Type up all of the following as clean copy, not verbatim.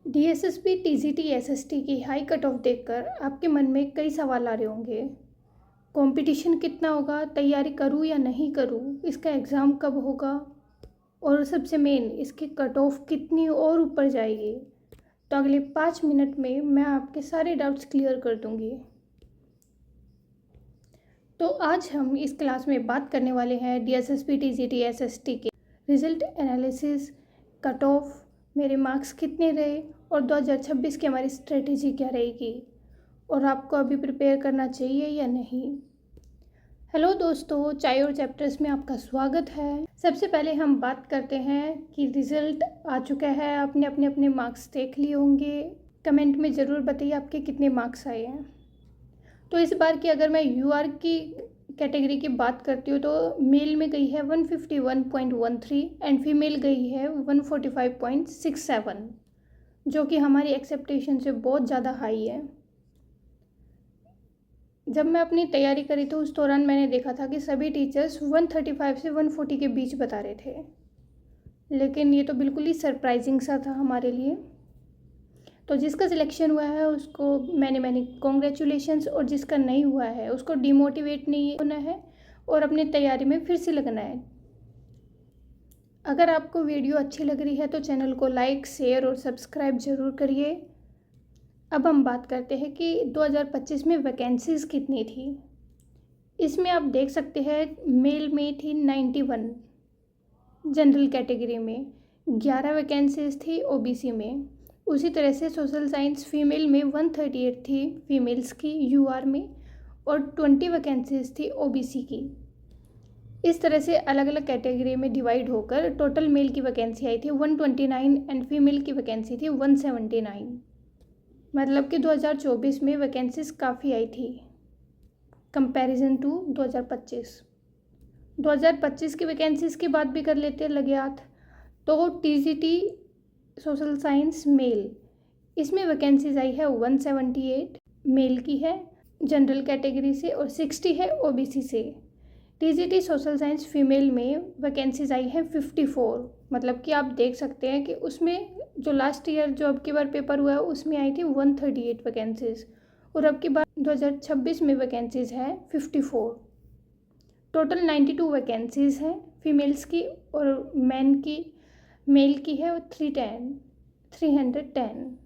DSSB TGT SST की high cut off देखकर आपके मन में कई सवाल आ रहे होंगे। कंपटीशन कितना होगा, तैयारी करूं या नहीं करूं, इसका एग्ज़ाम कब होगा और सबसे मेन इसकी कट ऑफ कितनी और ऊपर जाएगी। तो अगले 5 मिनट में मैं आपके सारे डाउट्स क्लियर कर दूंगी। तो आज हम इस क्लास में बात करने वाले हैं डीएसएसबी टीजीटी एसएसटी के रिजल्ट एनालिसिस, कट ऑफ, मेरे मार्क्स कितने रहे और 2026 की हमारी स्ट्रेटेजी क्या रहेगी और आपको अभी प्रिपेयर करना चाहिए या नहीं। हेलो दोस्तों, चाय और चैप्टर्स में आपका स्वागत है। सबसे पहले हम बात करते हैं कि रिज़ल्ट आ चुका है। आपने अपने मार्क्स देख लिए होंगे। कमेंट में ज़रूर बताइए आपके कितने मार्क्स आए हैं। तो इस बार की अगर मैं यूआर की कैटेगरी की बात करती हूँ तो मेल में गई है 151.13 एंड फीमेल गई है 145.67, जो कि हमारी एक्सेप्टेशन से बहुत ज़्यादा हाई है। जब मैं अपनी तैयारी करी तो उस दौरान मैंने देखा था कि सभी टीचर्स 135 से 140 के बीच बता रहे थे, लेकिन ये तो बिल्कुल ही सरप्राइजिंग सा था हमारे लिए। तो जिसका सिलेक्शन हुआ है उसको मैंने कॉन्ग्रेचुलेशंस, और जिसका नहीं हुआ है उसको डिमोटिवेट नहीं होना है और अपनी तैयारी में फिर से लगना है। अगर आपको वीडियो अच्छी लग रही है तो चैनल को लाइक, शेयर और सब्सक्राइब ज़रूर करिए। अब हम बात करते हैं कि 2025 में वैकेंसीज़ कितनी थी। इसमें आप देख सकते हैं मेल में थी 91, जनरल कैटेगरी में 11 वैकेंसीज़ थी, ओबीसी में उसी तरह से सोशल साइंस फीमेल में 138 थी फीमेल्स की यूआर में, और 20 वैकेंसीज थी ओबीसी की। इस तरह से अलग अलग कैटेगरी में डिवाइड होकर टोटल मेल की वैकेंसी आई थी 129 एंड फीमेल की वैकेंसी थी 179। मतलब कि 2024 में वैकेंसीज काफ़ी आई थी कंपैरिजन टू 2025। 2025 की वैकेंसीज की बात भी कर लेते हैं लगे हाथ। तो टीजीटी सोशल साइंस मेल, इसमें वैकेंसीज आई है 178 मेल की है जनरल कैटेगरी से और 60 है ओबीसी से। टीजीटी सोशल साइंस फीमेल में वैकेंसीज आई है 54। मतलब कि आप देख सकते हैं कि उसमें जो लास्ट ईयर जो अब की बार पेपर हुआ है उसमें आई थी 138 वैकेंसीज, और अब की बार 2026 में वैकेंसीज है 54। टोटल 92 वैकेंसीज हैं फीमेल्स की, और मेल की है 310।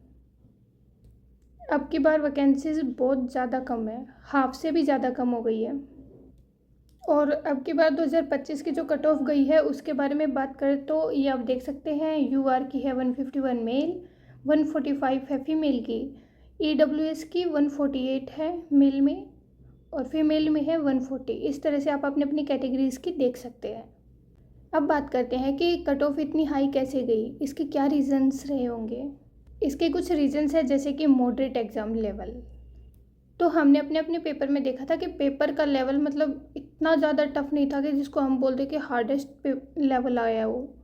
अब की बार वैकेंसीज बहुत ज़्यादा कम है, हाफ से भी ज़्यादा कम हो गई है। और अब की बार 2025 की जो कट ऑफ गई है उसके बारे में बात करें तो ये आप देख सकते हैं यूआर की है 151 मेल, 145 है फीमेल की, ईडब्ल्यूएस की 148 है मेल में और फीमेल में है 140। इस तरह से आप अपनी अपनी कैटेगरीज की देख सकते हैं। अब बात करते हैं कि कट ऑफ इतनी हाई कैसे गई, इसके क्या रीज़न्स रहे होंगे। इसके कुछ रीज़न्स है जैसे कि मॉडरेट एग्ज़ाम लेवल। तो हमने अपने अपने पेपर में देखा था कि पेपर का लेवल मतलब इतना ज़्यादा टफ नहीं था कि जिसको हम बोलते कि हार्डेस्ट लेवल आया हो।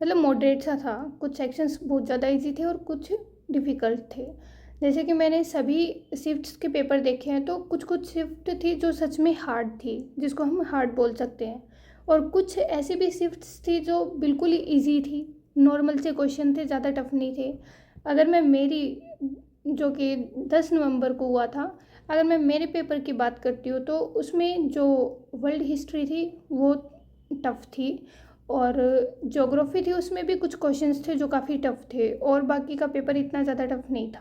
मतलब मॉडरेट सा था। कुछ सेक्शंस बहुत ज़्यादा इजी थे और कुछ डिफ़िकल्ट थे। जैसे कि मैंने सभी शिफ्ट्स के पेपर देखे हैं तो कुछ कुछ शिफ्ट थी जो सच में हार्ड थी, जिसको हम हार्ड बोल सकते हैं, और कुछ ऐसी भी शिफ्ट्स थी जो बिल्कुल ही ईजी थी, नॉर्मल से क्वेश्चन थे, ज़्यादा टफ नहीं थे। अगर मैं मेरी जो कि 10 नवंबर को हुआ था, अगर मैं मेरे पेपर की बात करती हूँ तो उसमें जो वर्ल्ड हिस्ट्री थी वो टफ़ थी, और ज्योग्राफी थी उसमें भी कुछ क्वेश्चंस थे जो काफ़ी टफ़ थे, और बाकी का पेपर इतना ज़्यादा टफ़ नहीं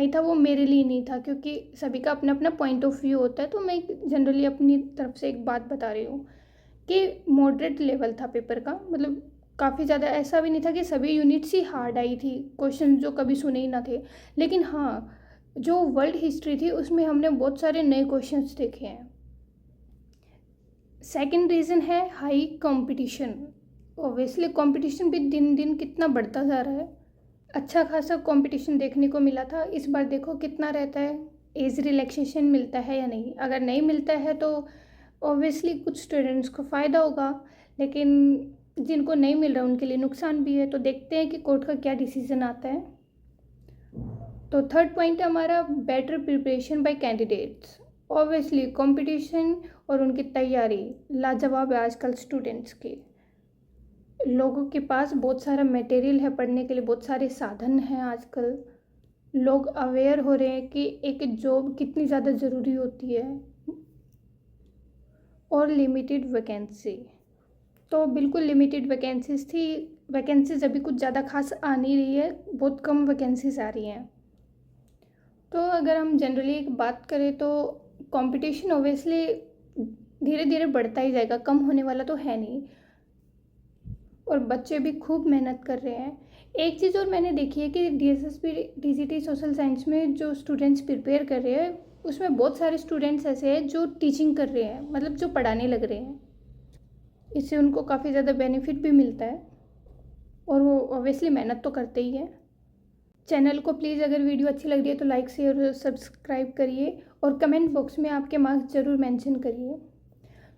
था वो मेरे लिए नहीं था, क्योंकि सभी का अपना अपना पॉइंट ऑफ व्यू होता है। तो मैं जनरली अपनी तरफ से एक बात बता रही हूँ कि मॉडरेट लेवल था पेपर का। मतलब काफ़ी ज़्यादा ऐसा भी नहीं था कि सभी यूनिट्स ही हार्ड आई थी, क्वेश्चन जो कभी सुने ही ना थे। लेकिन हाँ, जो वर्ल्ड हिस्ट्री थी उसमें हमने बहुत सारे नए क्वेश्चंस देखे हैं। सेकंड रीज़न है हाई कंपटीशन। ऑब्वियसली कंपटीशन भी दिन दिन कितना बढ़ता जा रहा है। अच्छा खासा कंपटीशन देखने को मिला था, इस बार देखो कितना रहता है। एज रिलैक्सेशन मिलता है या नहीं, अगर नहीं मिलता है तो ऑब्वियसली कुछ स्टूडेंट्स को फ़ायदा होगा, लेकिन जिनको नहीं मिल रहा उनके लिए नुकसान भी है। तो देखते हैं कि कोर्ट का क्या डिसीजन आता है। तो थर्ड पॉइंट है हमारा better preparation bye candidates. Obviously competition और उनकी तैयारी लाजवाब है आजकल स्टूडेंट्स की। लोगों के पास बहुत सारा मटेरियल है पढ़ने के लिए, बहुत सारे साधन हैं आजकल। लोग अवेयर हो रहे हैं कि एक जॉब कितनी ज़्यादा ज़रूरी होती है, और लिमिटेड वैकेंसी। तो बिल्कुल लिमिटेड वैकेंसीज थी। वैकेंसीज अभी कुछ ज़्यादा खास आ नहीं रही है, बहुत कम वैकेंसीज आ रही हैं। तो अगर हम जनरली एक बात करें तो कंपटीशन ओबियसली धीरे धीरे बढ़ता ही जाएगा, कम होने वाला तो है नहीं। और बच्चे भी खूब मेहनत कर रहे हैं। एक चीज़ और मैंने देखी है कि DSSP DCT सोशल साइंस में जो स्टूडेंट्स प्रिपेयर कर रहे हैं, उसमें बहुत सारे स्टूडेंट्स ऐसे हैं जो टीचिंग कर रहे हैं, मतलब जो पढ़ाने लग रहे हैं। इससे उनको काफ़ी ज़्यादा बेनिफिट भी मिलता है, और वो ऑब्वियसली मेहनत तो करते ही हैं। चैनल को प्लीज़, अगर वीडियो अच्छी लग रही है तो लाइक शेयर और सब्सक्राइब करिए, और कमेंट बॉक्स में आपके मार्क्स ज़रूर मेंशन करिए।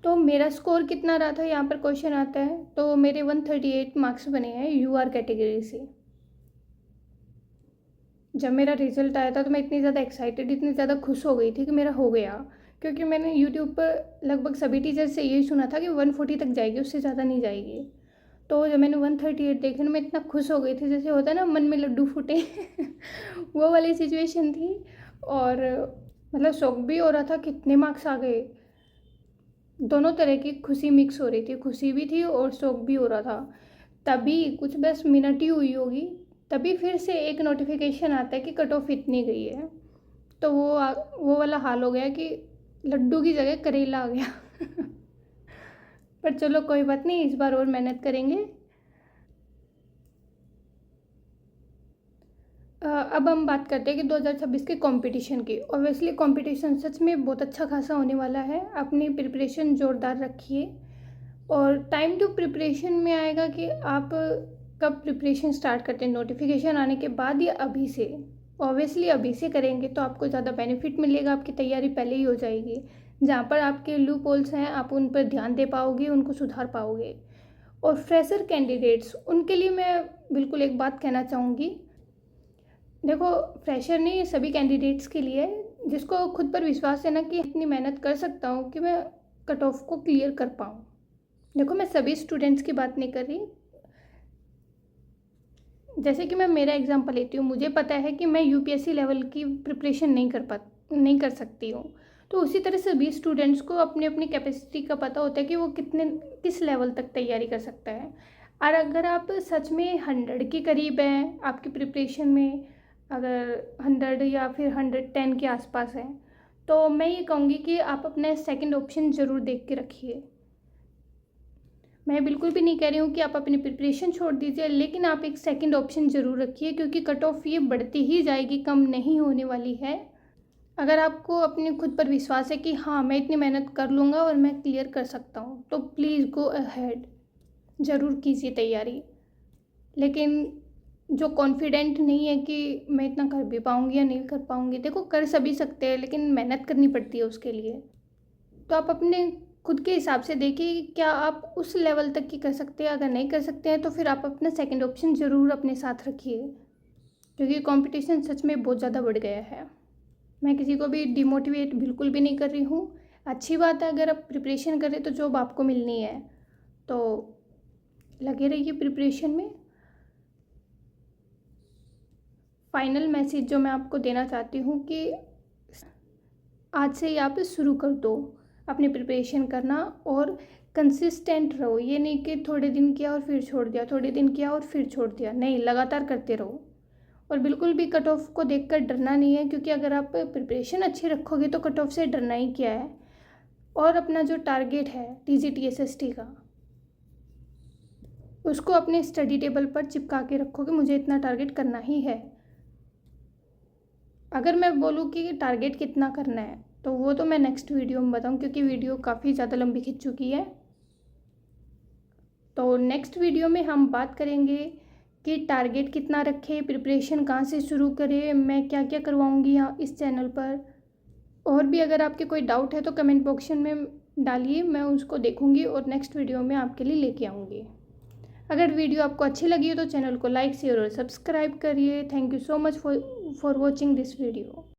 तो मेरा स्कोर कितना रहा था, यहाँ पर क्वेश्चन आता है। तो मेरे 138 मार्क्स बने हैं UR कैटेगरी से। जब मेरा रिज़ल्ट आया था तो मैं इतनी ज़्यादा एक्साइटेड, इतनी ज़्यादा खुश हो गई थी कि मेरा हो गया, क्योंकि मैंने यूट्यूब पर लगभग सभी टीचर से यही सुना था कि 140 तक जाएगी, उससे ज़्यादा नहीं जाएगी। तो जब मैंने 138 देखे ना, मैं इतना खुश हो गई थी, जैसे होता है ना मन में लड्डू फूटे वो वाली सिचुएशन थी। और मतलब शौक भी हो रहा था, कितने मार्क्स आ गए। दोनों तरह की खुशी मिक्स हो रही थी, खुशी भी थी और शौक भी हो रहा था। तभी कुछ बस मिनट ही हुई होगी, तभी फिर से एक नोटिफिकेशन आता है कि कट ऑफ इतनी गई है। तो वो वाला हाल हो गया कि लड्डू की जगह करेला आ गया पर चलो कोई बात नहीं, इस बार और मेहनत करेंगे। अब हम बात करते हैं कि 2026 के कंपटीशन की। ऑब्वियसली कंपटीशन सच में बहुत अच्छा खासा होने वाला है। अपनी प्रिपरेशन ज़ोरदार रखिए, और टाइम टू प्रिपरेशन में आएगा कि आप कब प्रिपरेशन स्टार्ट करते हैं, नोटिफिकेशन आने के बाद या अभी से। ऑब्वियसली अभी से करेंगे तो आपको ज़्यादा बेनिफिट मिलेगा, आपकी तैयारी पहले ही हो जाएगी। जहाँ पर आपके लूप होल्स हैं आप उन पर ध्यान दे पाओगे, उनको सुधार पाओगे। और फ्रेशर कैंडिडेट्स, उनके लिए मैं बिल्कुल एक बात कहना चाहूँगी। देखो, फ्रेशर नहीं, ये सभी कैंडिडेट्स के लिए है जिसको खुद पर विश्वास है ना कि इतनी मेहनत कर सकता हूँ कि मैं कट ऑफ को क्लियर कर पाऊँ। देखो, मैं सभी स्टूडेंट्स की बात नहीं कर रही। जैसे कि मैं मेरा एग्जांपल लेती हूँ, मुझे पता है कि मैं UPSC लेवल की प्रिपरेशन नहीं कर सकती हूँ। तो उसी तरह सभी स्टूडेंट्स को अपनी अपनी कैपेसिटी का पता होता है कि वो किस लेवल तक तैयारी कर सकता है। और अगर आप सच में 100 के करीब हैं आपकी प्रिपरेशन में, अगर 100 या फिर 110 के आसपास हैं, तो मैं ये कहूँगी कि आप अपना सेकंड ऑप्शन ज़रूर देख के रखिए। मैं बिल्कुल भी नहीं कह रही हूँ कि आप अपनी प्रिपरेशन छोड़ दीजिए, लेकिन आप एक सेकंड ऑप्शन ज़रूर रखिए, क्योंकि कट ऑफ ये बढ़ती ही जाएगी, कम नहीं होने वाली है। अगर आपको अपने खुद पर विश्वास है कि हाँ मैं इतनी मेहनत कर लूँगा और मैं क्लियर कर सकता हूँ, तो प्लीज़ गो अहेड, ज़रूर कीजिए तैयारी। लेकिन जो कॉन्फिडेंट नहीं है कि मैं इतना कर भी पाऊँगी या नहीं कर पाऊँगी, देखो कर सभी सकते हैं, लेकिन मेहनत करनी पड़ती है उसके लिए। तो आप अपने खुद के हिसाब से देखिए कि क्या आप उस लेवल तक की कर सकते हैं। अगर नहीं कर सकते हैं तो फिर आप अपना सेकंड ऑप्शन ज़रूर अपने साथ रखिए, क्योंकि कंपटीशन सच में बहुत ज़्यादा बढ़ गया है। मैं किसी को भी डिमोटिवेट बिल्कुल भी नहीं कर रही हूँ। अच्छी बात है, अगर आप प्रिपरेशन करें तो जॉब आपको मिलनी है, तो लगे रहिए प्रिपरेशन में। फाइनल मैसेज जो मैं आपको देना चाहती हूँ कि आज से ही आप शुरू कर दो अपनी प्रिपरेशन करना, और कंसिस्टेंट रहो। ये नहीं कि थोड़े दिन किया और फिर छोड़ दिया, थोड़े दिन किया और फिर छोड़ दिया, नहीं, लगातार करते रहो। और बिल्कुल भी कट ऑफ को देखकर डरना नहीं है, क्योंकि अगर आप प्रिपरेशन अच्छी रखोगे तो कट ऑफ से डरना ही क्या है। और अपना जो टारगेट है TGT SST का, उसको अपने स्टडी टेबल पर चिपका के रखोगे, मुझे इतना टारगेट करना ही है। अगर मैं बोलूँ कि टारगेट कितना करना है, तो वो तो मैं नेक्स्ट वीडियो में बताऊँ, क्योंकि वीडियो काफ़ी ज़्यादा लंबी खिंच चुकी है। तो नेक्स्ट वीडियो में हम बात करेंगे कि टारगेट कितना रखें, प्रिपरेशन कहाँ से शुरू करें, मैं क्या क्या करवाऊँगी यहाँ इस चैनल पर। और भी अगर आपके कोई डाउट है तो कमेंट बॉक्स में डालिए, मैं उसको देखूँगी और नेक्स्ट वीडियो में आपके लिए लेके आऊँगी। अगर वीडियो आपको अच्छी लगी हो तो चैनल को लाइक शेयर और सब्सक्राइब करिए। Thank you so much for watching this video.